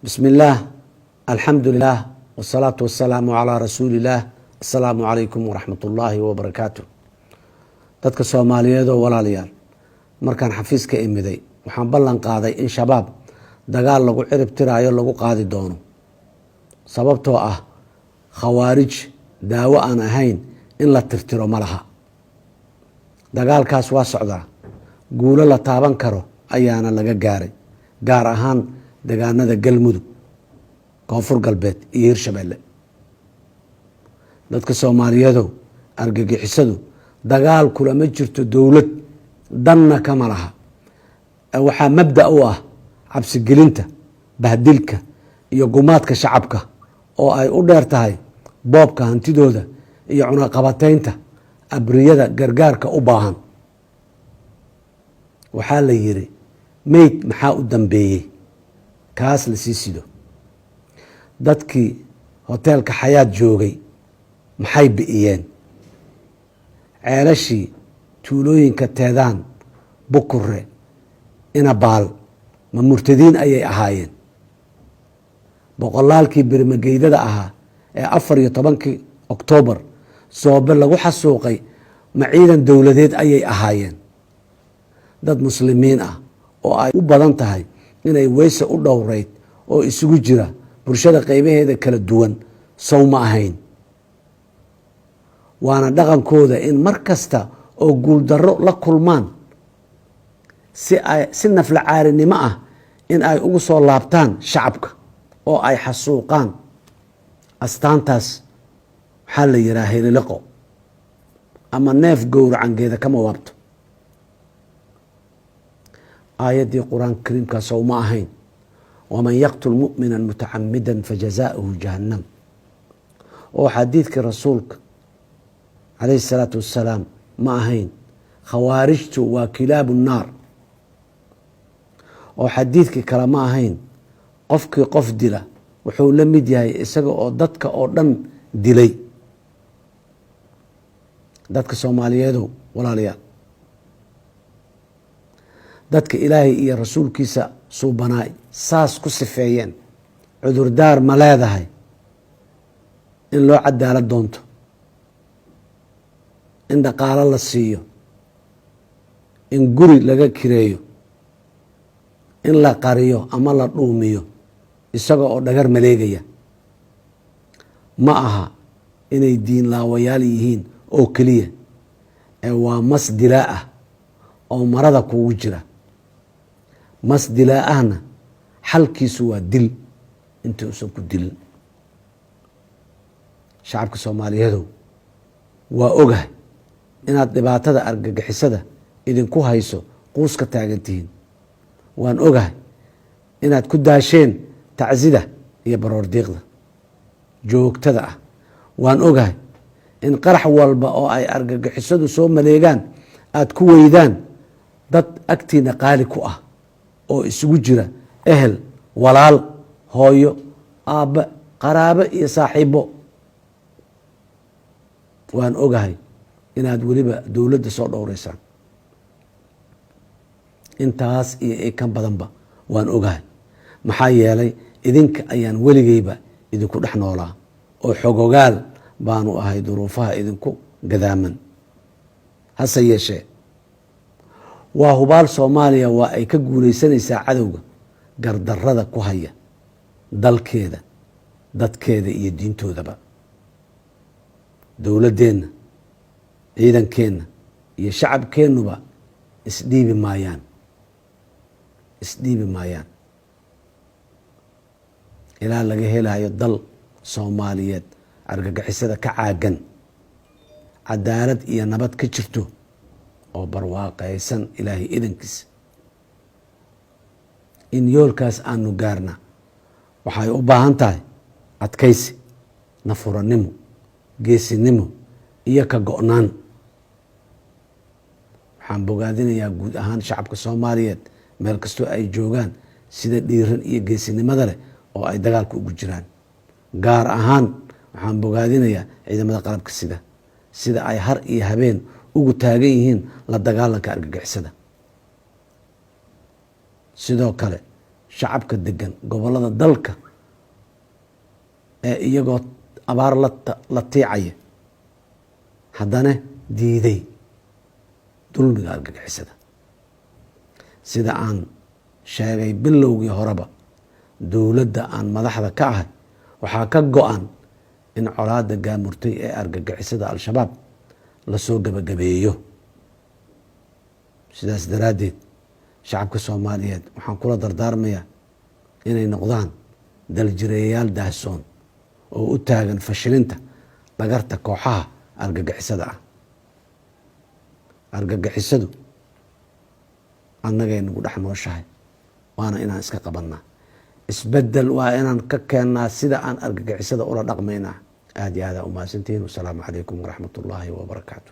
بسم الله الحمد لله والصلاة والسلام على رسول الله السلام عليكم ورحمة الله وبركاته dadka Soomaaliyeed oo walaalayaal markaan xafiiska imiday waxaan ballan qaaday in shabaab dagaal lagu cirib tiraayo lagu qaadi doono sababtoo ah khawaarij daawo aan ahayn in la tirtiro malaha dagaalkaas waa socdaa guulo la taaban karo ayaana laga gaaray gaar ahaan deegaanada Galmudug koonfur galbeed iyo Hirshabelle dadka Soomaaliyeed argagixisadu dagaal kula ma jirto dawlad danna kama laha waxa mabda u ah cabsi gelinta bahdilka iyo gumaadka shacabka oo ay u dheer tahay boobka hantidooda iyo cunaqabateynta abriyada gargaarka u baahan waxa la yiri meyd maxaa u dambeeyay kaas la sii sido dadkii hoteelka Xayaat joogay maxay bi'iyeen ceelashii tuulooyinka teedaan Bukure ina baal ma murtadiin ayay ahaayeen boqolaalkii birmageydada ahaa ee 14 Oktoobar soobe lagu xasuuqay ma ciidan dawladeed ayay ahaayeen dad muslimiin ah oo ay u badan tahay inay weyse u dhowreyd oo isugu jira bulshada qaybaheeda kala duwan soo ma ahayn waana dhaqankooda in markasta oo guul darro la kulmaan si nafla caarinimo ah in ay ugu soo laabtaan shacabka oo ay xasuuqaan astaantaas waxa la yiraahdaa heliqo ama neef gowracangeeda kama waabto aayadii quraan kariimka soo ma ahayn waman yaqtul mu'mina mutacammidan fajazaa'uhu jahannam oo xadiidka rasuulka عليه الصلاة والسلام ما هين خوارجت وكلاب النار وحديثك كلا ما هين قفك قف دلا وحو لمد ياهي إساق أو دادك أو دن دلي دادك سوماليادو ولا ليا دادك إلهي إيا رسول كيسا صوبناي ساس كسفعيين عذر دار ملاذا هاي إن لو عدى على دونتو in dhaqaale la siiyo in guri laga kireeyo in la qariyo ama la dhuumiyo isaga oo dhagar maleegaya ma aha inay diin laawayaal yihiin oo kaliya ee waa mas dilaa ah oo marada kugu jira mas dilaa ahna xalkiisu waa dil inta uusan ku dilin shacabka Soomaaliyeed waa ogahay inaad dhibaatada argagixisada idinku hayso quuska taagantihiin waan ogahay inaad ku daasheen tacsida iyo baroor diiqda joogtada ah waan ogahay in qarax walba oo ay argagixisadu soo maleegaan aad ku weydaan dad agtiina qaali ku ah oo isugu jira ehel walaal hooyo aabba qaraabo iyo saaxiibo waan ogahay inaad waliba dawladda soo dhowreysaan intaas iyo kan badanba waan ogahay maxaa yeelay idinka ayaan weligeyba idinku dhex noolaa oo xogogaal baanu ahay duruufaha idinku gadaaman hase yeeshee waa hubaal Soomaaliya waa ay ka guuleysanaysaa cadowga gardarrada ku haya dalkeeda dadkeeda iyo diintoodaba dawladdeena ciidankeena iyo shacabkeenuba isdhiibi maayaan ilaa laga helayo dal Soomaaliyeed argagixisada ka caagan cadaalad iyo nabad ka jirto oo barwaaqaysan ilaahay idankiisa in yoolkaas aanu gaarna waxay u baahan tahay adkaysi nafuranimo geesinimo iyo ka go'naan waxaan bogaadinayaa guud ahaan shacabka Soomaaliyeed meel kastoo ay joogaan sida dhiiran iyo geesinimada leh oo ay dagaalka ugu jiraan gaar ahaan waxaan bogaadinayaa ciidamada qalabka sida ay har iyo habeen ugu taagan yihiin la dagaalanka argagixisada sidoo kale shacabka degan gobolada dalka ee iyagoo abaar la tiicaya haddana diiday dulmiga argagixisada. sida aan sheegay bilowgii horeba, dowladda aan madaxda ka ahay waxaa ka go-an in colaada gaamurtay ee argagixisada al-shabaab lasoo gabagabeeyo. sidaas daraaddeed shacabka soomaaliyeed waxaan kula dardaarmayaa inay noqdaan daljireeyayaal daahsoon oo u taagan fashilinta dhagarta kooxaha argagixisada ah. argagixisadu annagay nagu dhex nooshahay, waana inaan iska qabannaa. isbedel waa inaan ka keennaa sida aan argagixisada ula dhaqmaynaa. aad iyo aad aa umahadsantihiin. wasalaamu calaykum waraxmat ullaahi wabarakaatu.